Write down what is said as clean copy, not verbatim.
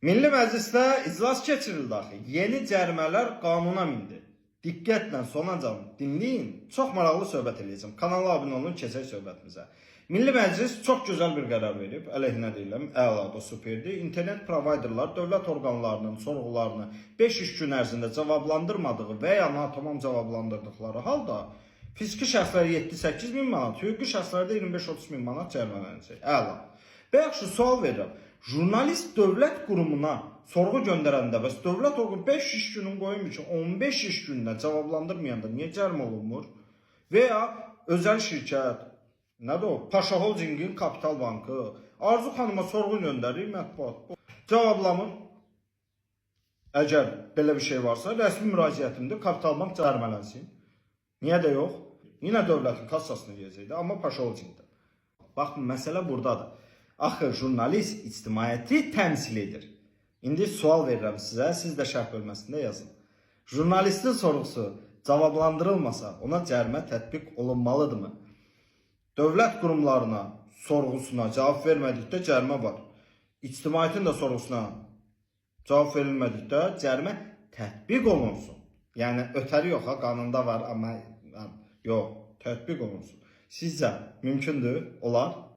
Milli Məclisdə iclas keçirildi axı. Yeni cərimələr qanuna mindi. Diqqətlə sonacan dinləyin. Çox maraqlı söhbət edəcəm. Kanala abunə olun, keçək söhbətimizə. Milli Məclis çox gözəl bir qərar verib. Əleyhinə deyirəm, əladır, superdir. İnternet provayderlar dövlət orqanlarının sorğularını 5 iş gün ərzində cavablandırmadığı və ya natamam cavablandırdıqları halda fiziki şəxslər 7-8 min manat, hüquqi şəxslər də 25-30 min manat cərimələnəcək. Əla. Və yaxşı sual verirəm. Jurnalist dövlət qurumuna sorğu göndərəndə bəs dövlət orqanı 5 iş günün qoymuş ki, 15 iş günündə cavablandırmayanda niyə cərimə olunmur? Və ya özəl şirkət, nədir o? Paşa Holdingin Kapital Bankı Arzu xanıma sorğu göndərir, mətbuat cavablamır. Əgər belə bir şey varsa, rəsmi müraciətimdə Kapital Bank cərimələnsin. Niyə də yox? Yine dövlətin kassasına gələcəkdi, amma Paşa Holdingdə. Baxın, məsələ buradadır. Axı jurnalist ictimaiyyəti təmsil edir. İndi sual verirəm sizə, siz də şərh bölməsində yazın. Jurnalistin sorğusu cavablandırılmasa ona cərimə tətbiq olunmalıdırmı? Dövlət qurumlarına sorğusuna cavab vermədikdə cərimə var. İctimaiyyətin də sorğusuna cavab verilmədikdə cərimə tətbiq olunsun. Yəni ötəri yox, qanunda var, amma yox, tətbiq olunsun. Sizcə mümkündür? Olar?